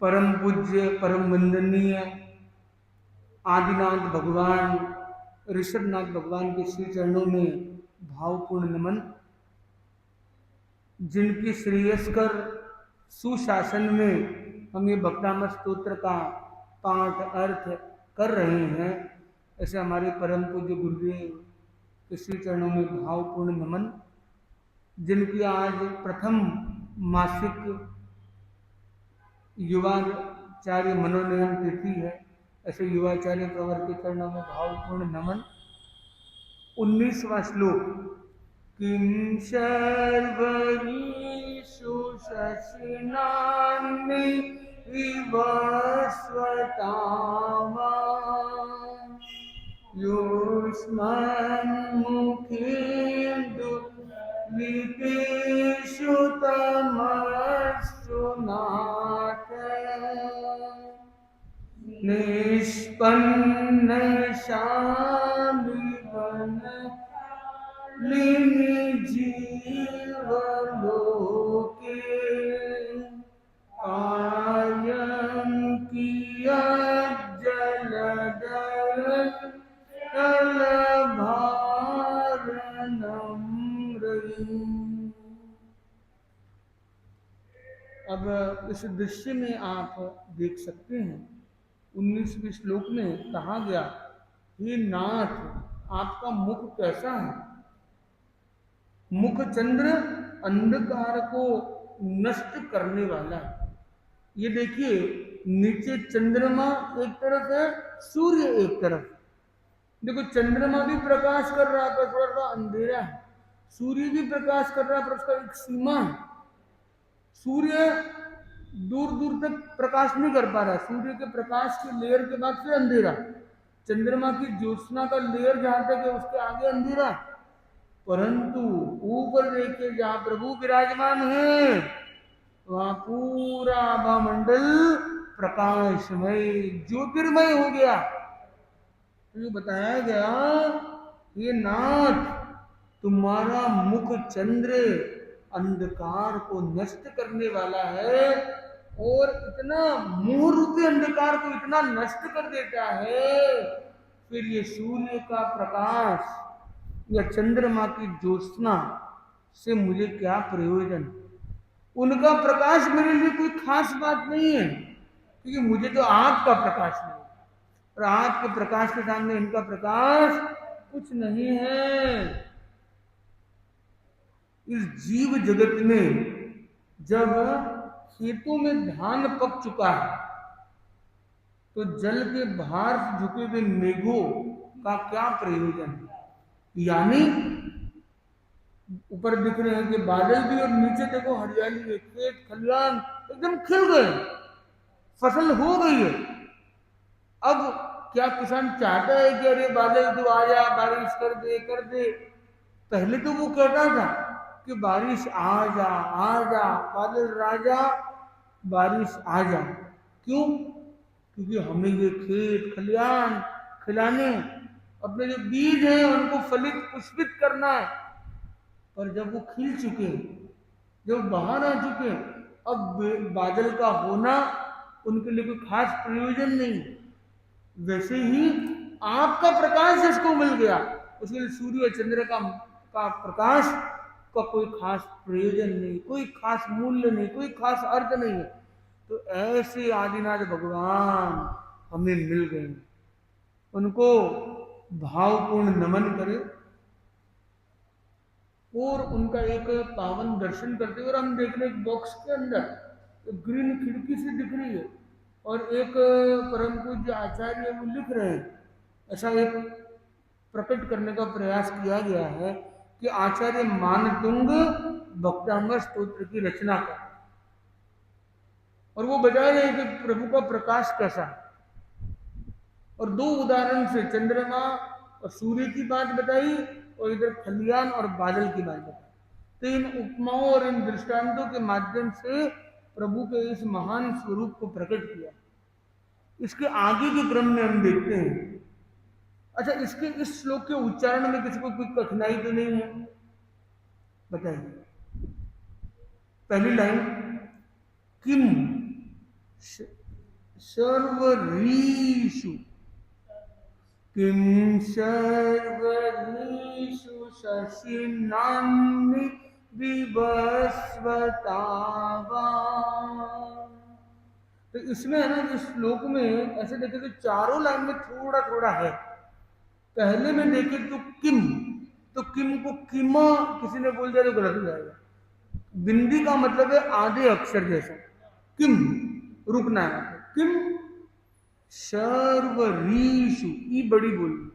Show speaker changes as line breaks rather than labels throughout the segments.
परम पूज्य परम वंदनीय आदिनाथ भगवान ऋषभनाथ भगवान के श्री चरणों में भावपूर्ण नमन। जिनकी श्रेयस्कर सुशासन में हम ये भक्तामृत स्तोत्र का पाठ अर्थ कर रहे हैं, ऐसे हमारे परम पूज्य गुरुदेव के श्री चरणों में भावपूर्ण नमन। जिनकी आज प्रथम मासिक युवाचार्य मनोनयन तिथि है, ऐसे युवाचार्य प्रवर के चरणों में भावपूर्ण नमन। 19वां श्लोक। किम शर्वरीषु शशिनानि इव स्वतामा युष्मन्मुखेन्दु लितेषु तमस्सु नाथ निष्पन्न शामिवन लिनि जीवलोके कायं कियज्जलधर कलभारणं रयिम्। अब इस दृश्य में आप देख सकते हैं 19वें श्लोक में कहा गया, हे नाथ आपका मुख कैसा है। मुख चंद्र अंधकार को नष्ट करने वाला है। ये देखिए, नीचे चंद्रमा एक तरफ है, सूर्य एक तरफ। देखो, चंद्रमा भी प्रकाश कर रहा है पर थोड़ा अंधेरा है, सूर्य भी प्रकाश कर रहा है पर उसका एक सीमा है। सूर्य दूर दूर तक प्रकाश नहीं कर पा रहा, सूर्य के प्रकाश के लेयर के बाद फिर अंधेरा। चंद्रमा की ज्योत्सना का लेयर जहां तक है उसके आगे अंधेरा, परंतु ऊपर देखिए जहां प्रभु विराजमान है वहां पूरा आभामंडल प्रकाशमय ज्योतिर्मय हो गया। तो ये बताया गया, ये नाथ तुम्हारा मुख चंद्र अंधकार को नष्ट करने वाला है, और इतना मोह रूपी अंधकार को इतना नष्ट कर देता है, फिर ये सूर्य का प्रकाश या चंद्रमा की ज्योत्सना से मुझे क्या प्रयोजन। उनका प्रकाश मेरे लिए कोई खास बात नहीं है, क्योंकि मुझे तो आग का प्रकाश नहीं, और आग के प्रकाश के सामने इनका प्रकाश कुछ नहीं है। इस जीव जगत में जब खेतों में धान पक चुका है तो जल के भार झुके हुए मेघों का क्या प्रयोजन। यानी ऊपर दिख रहे हैं कि बादल भी, और नीचे देखो हरियाली है, खेत खलियान एकदम खिल गए, फसल हो गई है। अब क्या किसान चाहता है कि अरे बादल तू आ जा, बारिश कर दे। पहले तो वो कहता था कि बारिश आ जा बादल राजा बारिश आ जा। क्यों? क्योंकि हमें ये खेत खलियान खिलाने, अपने जो बीज हैं उनको फलित पुष्पित करना है। पर जब वो खिल चुके, जब बाहर आ चुके, अब बादल का होना उनके लिए कोई खास प्रयोजन नहीं। वैसे ही आपका प्रकाश जिसको मिल गया उसके लिए सूर्य और चंद्र का प्रकाश का कोई खास प्रयोजन नहीं, कोई खास मूल्य नहीं, कोई खास अर्थ नहीं है। तो ऐसे आदिनाथ भगवान हमें मिल गए, उनको भावपूर्ण नमन करें और उनका एक पावन दर्शन करते। और हम देख रहे हैं बॉक्स के अंदर ग्रीन खिड़की से दिख रही है, और एक परम पूज्य आचार्य वो लिख रहे हैं। ऐसा एक प्रकट करने का प्रयास किया गया है कि आचार्य मानतुंग भक्तामृत स्तोत्र की रचना कर, और वो बता रहे हैं कि प्रभु का प्रकाश कैसा है। और दो उदाहरण से चंद्रमा और सूर्य की बात बताई, और इधर खलियान और बादल की बात बताई। तो इन उपमाओं और इन दृष्टांतों के माध्यम से प्रभु के इस महान स्वरूप को प्रकट किया। इसके आगे के क्रम में हम देखते हैं। अच्छा, इसके इस श्लोक के उच्चारण में किसी को कोई कठिनाई तो नहीं है? बताइए। पहली लाइन किम श- सर्वरीषु किं सर्वरीषु शशिनाम्नि विवस्वतावा। तो इसमें है ना, इस श्लोक में ऐसे देखे तो चारों लाइन में थोड़ा थोड़ा है। पहले में देखे तो किम को किमा किसी ने बोल दिया तो गलत हो जाएगा। बिंदी का मतलब है आधे अक्षर जैसा। किम रुकना है, किम सर्वरीषु, ई बड़ी बोलनी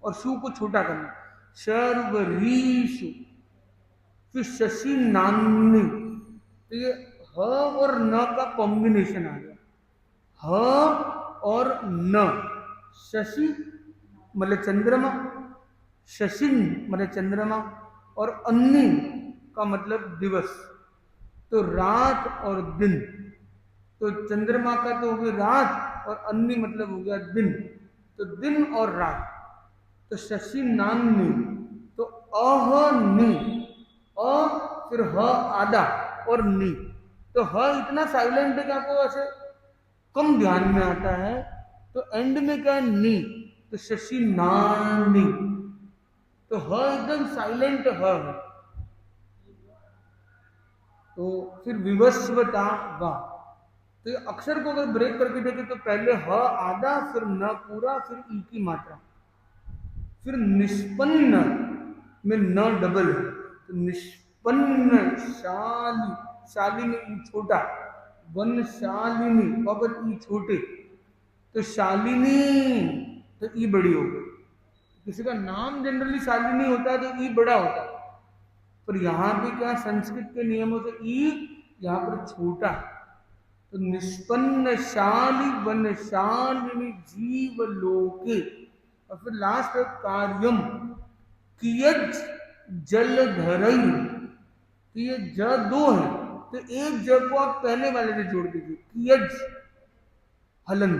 और शु को छोटा करना। सर्वरीषु, फिर शशि नान्नी, तो ये ह और न का कॉम्बिनेशन आ गया। ह और न, शशि मतलब चंद्रमा, शशिन मतलब चंद्रमा, और अन्नी का मतलब दिवस। तो रात और दिन, तो चंद्रमा का तो हो गई रात और अन्नी मतलब हो गया दिन, तो दिन और रात। तो शशि नान्नी, तो अह नी, अ फिर ह आधा और नी। तो ह इतना साइलेंट है कि आपको ऐसे कम ध्यान में आता है। तो एंड में क्या है, नी, तो शशि नानी, तो ह एकदम साइलेंट ह है। तो फिर विवस्वता वा, तो ये अक्षर को अगर ब्रेक करके देखें तो पहले ह आधा, फिर न पूरा, फिर ई की मात्रा, फिर निष्पन्न में न डबल है, तो निष्पन्न शाली, शाली में ई छोटा, वन शालिनी और ई छोटे, तो शालिनी, तो ई बड़ी हो गई। किसी का नाम जनरली शालिनी होता है तो ई बड़ा होता है, पर यहाँ पे क्या संस्कृत के नियमों से ई यहाँ पर छोटा। तो निष्पन्न शाली वन शालिनी जीव लोके, और फिर लास्ट है कार्यम कियज जलधरई। तो ये ज दो है, तो एक ज को आप पहले वाले से जोड़ दीजिए, कियज हलन,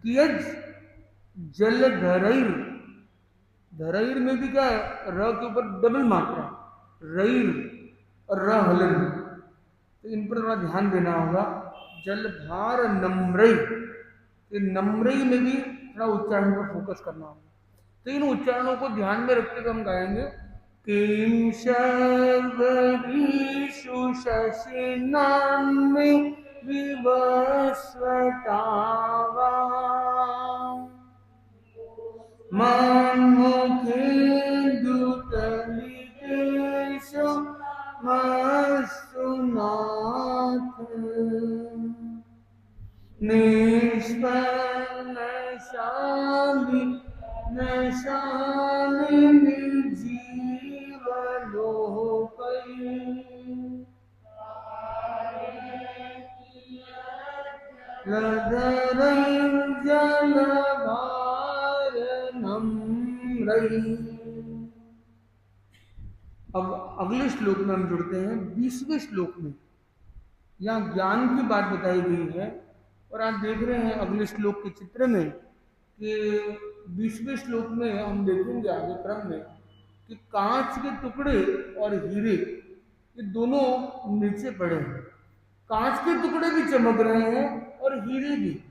कियज जलधरई। धरईर में भी क्या है, र के ऊपर डबल मात्रा, रईर और र हलन, तो इन पर थोड़ा ध्यान देना होगा। जलधार नम्रई, तो नम्रई में भी थोड़ा उच्चारण पर फोकस करना होगा। तो इन उच्चारणों को ध्यान में रखते हुए हम गाएंगे, किम सर्वरीषु शशिनाम्नि विवस्वतावा मन्मुखेन्दुतलिकेषु मस्तुनाथ निष्पन्नशालि नशालिनि जीवलोकै लधरैर्जलभारनं रई। अब अगले श्लोक में हम जुड़ते हैं 20वें श्लोक में। यहाँ ज्ञान की बात बताई गई है, और आप देख रहे हैं अगले श्लोक के चित्र में कि 20वें श्लोक में हम देखेंगे आगे क्रम में कि कांच के टुकड़े और हीरे ये दोनों नीचे पड़े हैं। कांच के टुकड़े भी चमक रहे हैं और हीरे भी।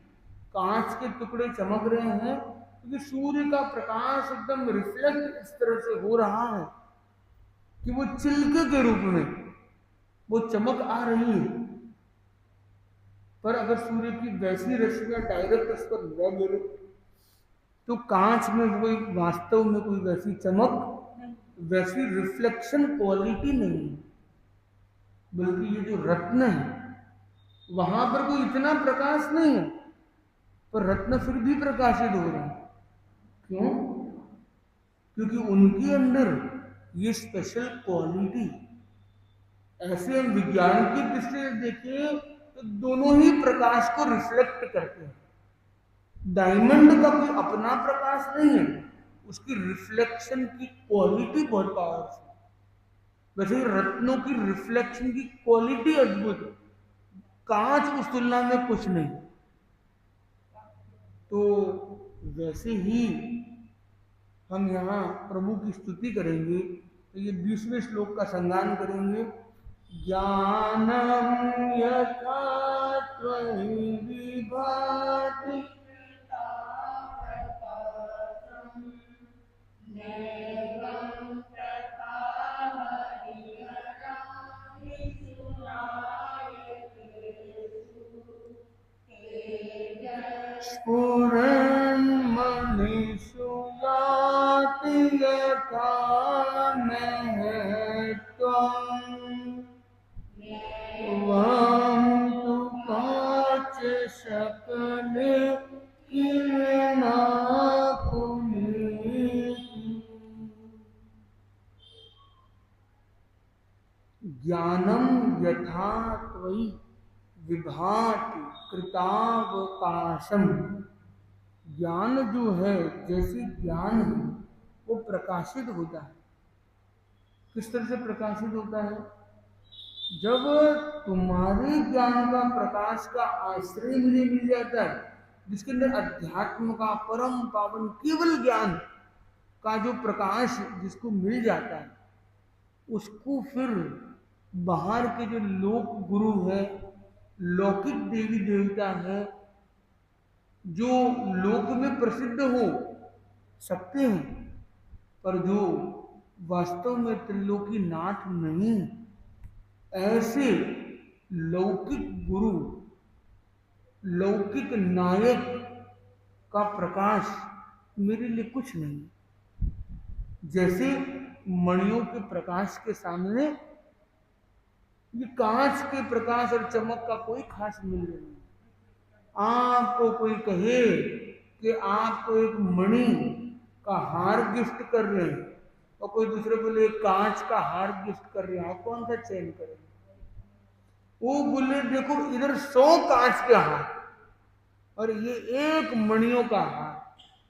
कांच के टुकड़े चमक रहे हैं क्योंकि सूर्य का प्रकाश एकदम रिफ्लेक्ट इस तरह से हो रहा है कि वो चिल्के के रूप में वो चमक आ रही है। पर अगर सूर्य की वैसी रश्मियां डायरेक्ट उस पर न गिरे तो कांच में कोई वास्तव में कोई वैसी चमक, वैसी रिफ्लेक्शन क्वालिटी नहीं है। बल्कि ये जो रत्न है वहां पर कोई इतना प्रकाश नहीं है, पर रत्न फिर भी प्रकाशित हो रहे हैं। क्यों? क्योंकि उनके अंदर ये स्पेशल क्वालिटी। ऐसे हम विज्ञान की दृष्टि से देखें तो दोनों ही प्रकाश को रिफ्लेक्ट करते हैं। डायमंड का कोई अपना प्रकाश नहीं है, उसकी रिफ्लेक्शन की क्वालिटी बहुत पावरफुल। वैसे ही रत्नों की रिफ्लेक्शन की क्वालिटी अद्भुत है, कांच उस तुलना में कुछ नहीं। तो वैसे ही हम यहाँ प्रभु की स्तुति करेंगे, तो ये 20वें श्लोक का संगान करेंगे। ज्ञानम यथा त्वयि विभाति स्फुरन्मणिषु याति यथा महत्त्वम् वहं तु काचशकले किरणाकुलीति। ज्ञानम यथा त्वयि विभाति कृतावकाशम। ज्ञान जो है, जैसे ज्ञान है वो प्रकाशित होता है। किस तरह से प्रकाशित होता है? जब तुम्हारे ज्ञान का प्रकाश का आश्रय मुझे मिल जाता है, जिसके अंदर अध्यात्म का परम पावन केवल ज्ञान का जो प्रकाश जिसको मिल जाता है, उसको फिर बाहर के जो लोक गुरु है, लौकिक देवी देवता है, जो लोक में प्रसिद्ध हो सकते हैं पर जो वास्तव में त्रिलोकी नाथ नहीं, ऐसे लौकिक गुरु, लौकिक नायक का प्रकाश मेरे लिए कुछ नहीं। जैसे मणियों के प्रकाश के सामने ये कांच के प्रकाश और चमक का कोई खास मूल्य नहीं। आपको कोई कहे कि आपको एक मणि का हार गिफ्ट कर रहे हैं और कोई दूसरे बोले कांच का हार गिफ्ट कर रहे हैं, आप कौन सा चयन करेंगे? वो बोले देखो इधर 100 कांच के हार और ये एक मणियों का हार,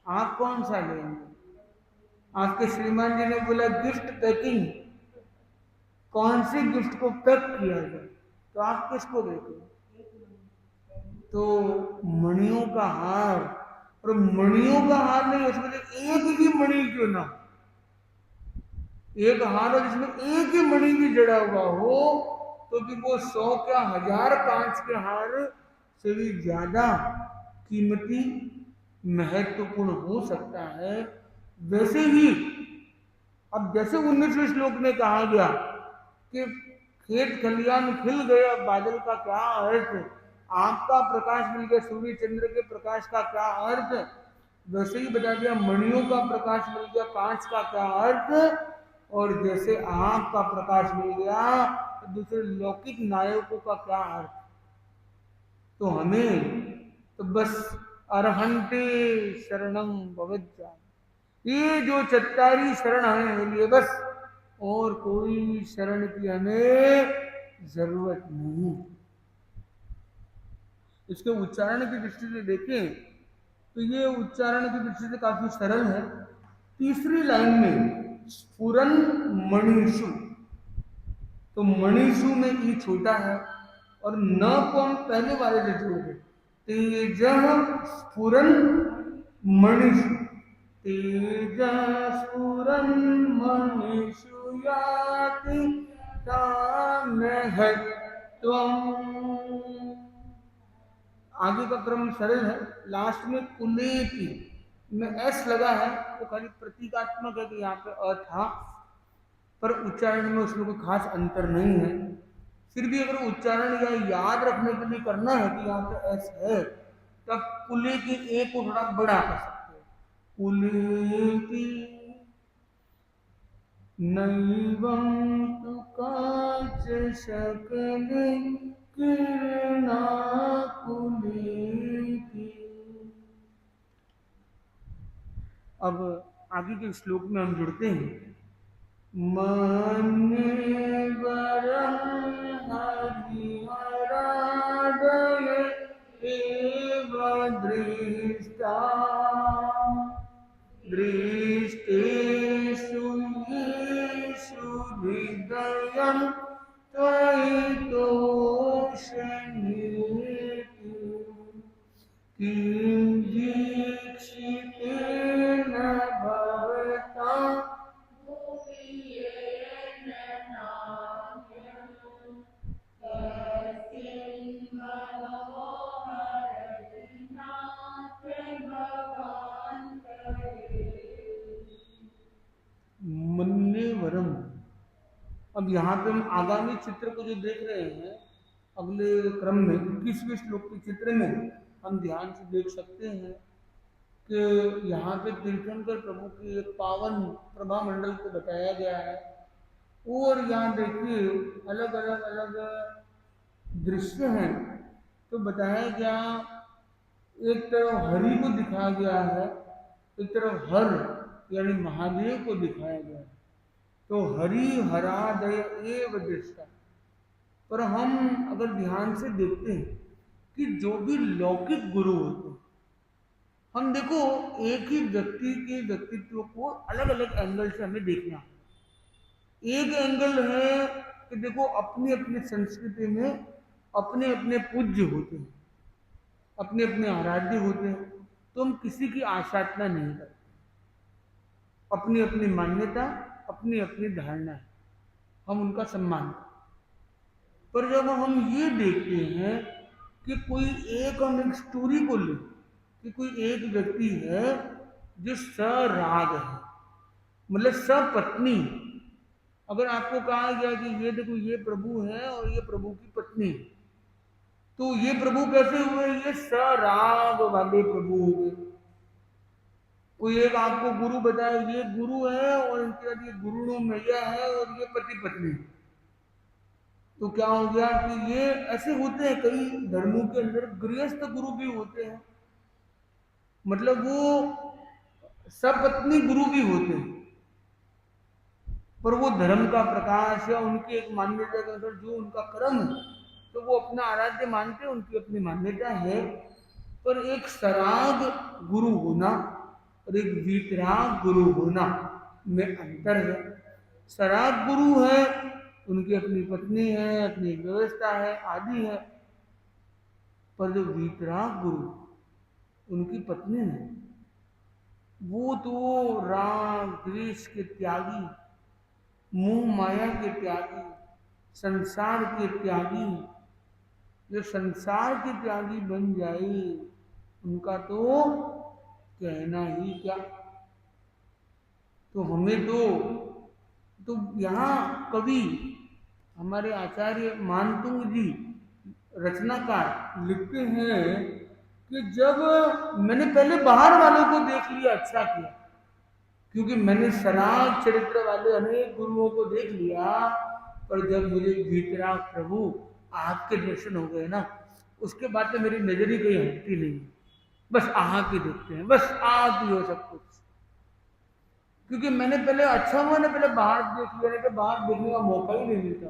आप कौन सा लेंगे? आपके श्रीमान जी ने बोला गिफ्ट पैकिंग, कौन सी गिफ्ट को पैक किया जाए, तो आप किसको देते? तो मणियों का हार, और मणियों का हार नहीं, उसमें एक भी मणि क्यों ना, एक हार जिसमें एक ही मणि भी जड़ा हुआ हो, तो भी वो 100 क्या 1000 कांच के हार से भी ज्यादा कीमती महत्वपूर्ण हो सकता है। वैसे ही अब जैसे 19वें श्लोक में कहा गया कि खेत खलियान खिल गया, बादल का क्या अर्थ, आपका प्रकाश मिल गया, सूर्य चंद्र के प्रकाश का क्या अर्थ, वैसे ही बता दिया मणियों का प्रकाश मिल गया, कांच का क्या अर्थ, और जैसे आंख का प्रकाश मिल गया तो दूसरे लौकिक नायकों का क्या अर्थ। तो हमें तो बस अरहंते शरणम भवज्जा, ये जो चत्तारी शरण हमें मिली है बस, और कोई शरण की हमें जरूरत नहीं। इसके उच्चारण की दृष्टि से देखें तो ये उच्चारण की दृष्टि से काफी सरल है। तीसरी लाइन में स्फुरन मणिषु, तो मणिषु में ई छोटा है और न को हम पहले वाले से जोड़ दें, तेज स्फुरन मणिषु, तेज स्फुरन मणिषु याति महत्त्वम्। आगे का क्रम सरल है, लास्ट में कुलेति में एस लगा है, तो खाली प्रतीकात्मक है कि यहाँ पे अ था, पर उच्चारण में उसमें कोई खास अंतर नहीं है। फिर भी अगर उच्चारण या याद रखने के लिए करना है कि यहाँ पे एस है, तब कुले के ए को थोड़ा बड़ा कर सकते हैं, कुलेति नैवं तु काच शकले किरणाकुलेति। अब आगे के श्लोक में हम जुड़ते हैं। मन्यवरं हरिहरादय एव दृष्टा, दृष्टेषु येषु हृदयं त्वयि तोषयेति, किञ्जीक्षितेन भवता अब यहाँ पे हम आगामी चित्र को जो देख रहे हैं, अगले क्रम में 21वें श्लोक के चित्र में हम ध्यान से देख सकते हैं कि यहाँ पे तीर्थंकर प्रभु की एक पावन प्रभा मंडल को बताया गया है। और यहाँ देखिए अलग अलग अलग दृश्य हैं। तो बताया गया, एक तरफ हरि को दिखाया गया है, एक तरफ हर यानी महादेव को दिखाया गया है। तो हरि हरादय एव दृष्टा। पर हम अगर ध्यान से देखते हैं कि जो भी लौकिक गुरु होते हैं, हम देखो एक ही व्यक्ति के व्यक्तित्व को अलग अलग एंगल से हमें देखना है। एक एंगल है कि देखो अपनी अपनी संस्कृति में अपने अपने पूज्य होते हैं, अपने अपने आराध्य होते हैं, तो हम किसी की आशाटना नहीं करते। अपनी अपनी मान्यता, अपनी अपनी धारणा है, हम उनका सम्मान करते। पर जब हम ये देखते हैं कि कोई एक, हम एक स्टोरी को लें कि कोई एक व्यक्ति है जो सराग है, मतलब सपत्नी। अगर आपको कहा गया कि ये देखो ये प्रभु है और ये प्रभु की पत्नी है, तो ये प्रभु कैसे हुए? ये सराग वाले प्रभु हो गए। कोई एक आपको गुरु बताए ये गुरु है और इनके साथ ये गुरु मैया है और ये पति पत्नी, तो क्या हो गया कि ये ऐसे होते हैं। कई धर्मों के अंदर गृहस्थ गुरु भी होते हैं, मतलब वो सपत्नी गुरु भी होते हैं, पर वो धर्म का प्रकाश या उनकी एक मान्यता के अनुसार जो उनका कर्म है, तो वो अपना आराध्य मानते हैं, उनकी अपनी मान्यता है। पर एक सराग गुरु होना और एक वीतराग गुरु होना में अंतर है। सराग गुरु है, उनकी अपनी पत्नी है, अपनी व्यवस्था है, आदि है। पर जो वीतराग गुरु, उनकी पत्नी है, वो तो राग द्वेष के त्यागी, मोह माया के त्यागी, संसार के त्यागी। जो संसार के त्यागी बन जाए उनका तो कहना ही क्या। तो हमें तो यहाँ कवि हमारे आचार्य मानतुंग जी रचनाकार लिखते हैं कि जब मैंने पहले बाहर वालों को देख लिया, अच्छा किया, क्योंकि मैंने सराग चरित्र वाले अनेक गुरुओं को देख लिया, पर जब मुझे वीतराग प्रभु आपके दर्शन हो गए ना, उसके बाद तो मेरी नजर ही कहीं हटती नहीं, बस आप ही देखते हैं, बस आप ही हो सब कुछ। क्योंकि मैंने पहले अच्छा हुआ ना, पहले बाहर देख लिया, नहीं तो बाहर देखने का मौका ही नहीं मिलता।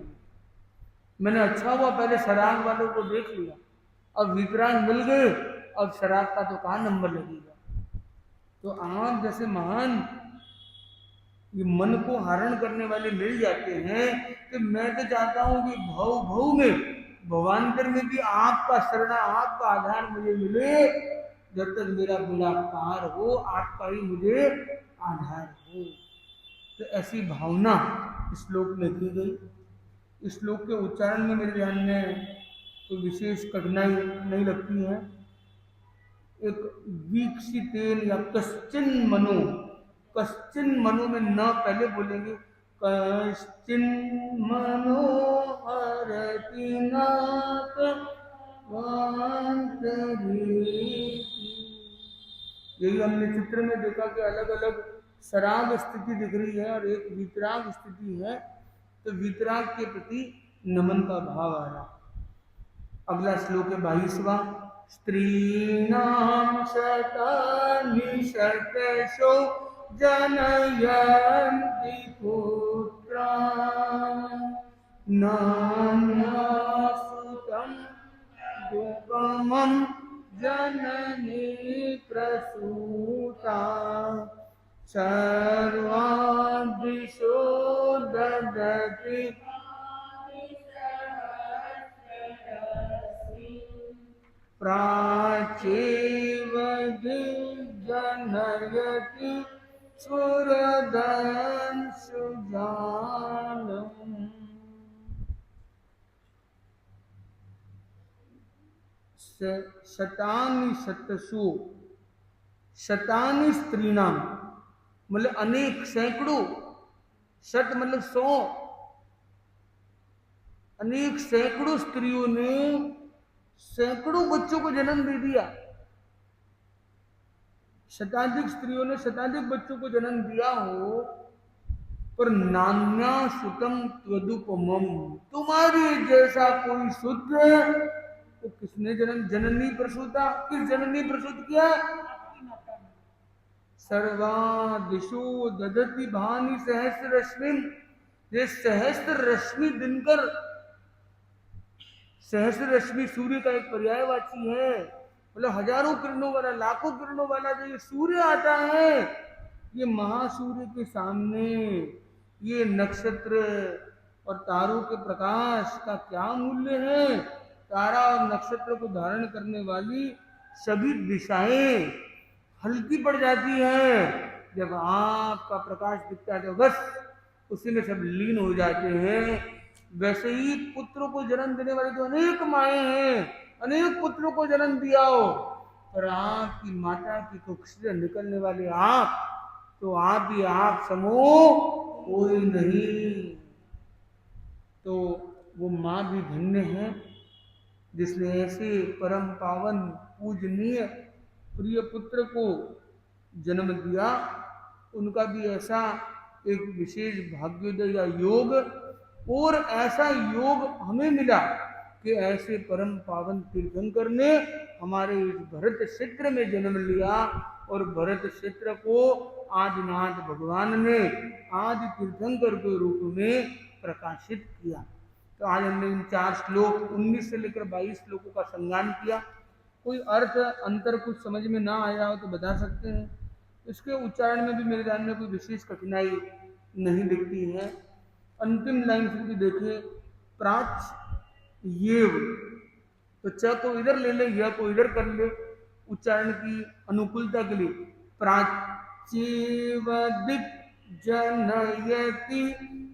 मैंने अच्छा हुआ पहले सराग वालों को देख लिया, अब वीतराग मिल गए, अब सराग का तो कहाँ नंबर लगेगा। तो आप जैसे महान ये मन को हरण करने वाले मिल जाते हैं, कि मैं तो चाहता हूं कि भव भव में, भवांतर में भी आपका शरणा, आपका आधार मुझे मिले। जब तक मेरा बेड़ा पार हो, आपका ही मुझे आधार हो। तो ऐसी भावना इस श्लोक में की गई। इस श्लोक के उच्चारण में मेरे ध्यान में कोई विशेष कठिनाई नहीं लगती है। एक वीक्षितेन या कश्चिन मनो, कश्चिन मनो में न पहले बोलेंगे, कश्चिन मनो हरति नाथ यही हमने चित्र में देखा कि अलग अलग सराग स्थिति दिख रही है और एक वीतराग स्थिति है। तो वीतराग के प्रति नमन का भाव आ रहा। अगला श्लोक है 22वां। स्त्रीणां शतानि शतशो जनयन्ति पुत्रान् नान्या सुतं दुःखमं जननी प्रसूता सर्वादिशो ददति प्राचेव जनयति सुरदंशुजानम्। शतानि शतसु, शतानि स्त्रीणाम मतलब अनेक, सैकड़ों, शत मतलब 100, अनेक सैकड़ों स्त्रियों ने सैकड़ों बच्चों को जन्म दे दिया, शताधिक स्त्रियों ने शताधिक बच्चों को जन्म दिया हो, पर नान्या सुतम त्वदुपमम, तुम्हारे जैसा कोई शुद्ध तो किसने जन्म, जननी प्रसूता, किस जननी प्रसूत किया? सर्वा दिशो ददति भानि सहस्र रश्मि, ये सहस्त्र रश्मि दिनकर, सहस्र रश्मि सूर्य का एक पर्यायवाची है, मतलब हजारों किरणों वाला, लाखों किरणों वाला जो ये सूर्य आता है, ये महासूर्य के सामने ये नक्षत्र और तारों के प्रकाश का क्या मूल्य है? तारा और नक्षत्र को धारण करने वाली सभी दिशाएं हल्की पड़ जाती है, जब आपका प्रकाश दिखता है तो बस उसी में सब लीन हो जाते हैं। वैसे ही पुत्रों को जन्म देने वाली तो अनेक माएँ हैं, अनेक पुत्रों को जन्म दिया हो, पर आपकी माता की कुख से निकलने वाले आप, तो आप ही आप समूह कोई नहीं। तो वो माँ भी धन्य है जिसने ऐसे परम पावन पूजनीय प्रिय पुत्र को जन्म दिया। उनका भी ऐसा एक विशेष भाग्योदय या योग, और ऐसा योग हमें मिला कि ऐसे परम पावन तीर्थंकर ने हमारे इस भरत क्षेत्र में जन्म लिया, और भरत क्षेत्र को आदिनाथ भगवान ने आदि तीर्थंकर के रूप में प्रकाशित किया। तो आज हमने इन 4 श्लोक 19 से लेकर 22 श्लोकों का संज्ञान किया। कोई अर्थ अंतर कुछ समझ में ना आया हो तो बता सकते हैं। इसके उच्चारण में भी मेरे ध्यान में कोई विशेष कठिनाई नहीं दिखती है। अंतिम लाइन से भी देखिए, प्राच ये, तो च को इधर ले ले, य को इधर कर ले उच्चारण की अनुकूलता के लिए। प्राचीव दिक जनयति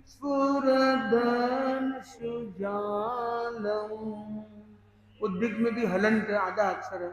स्फुरदन सुजालम, उद्दिक में भी हलंत है, आधा अक्षर है,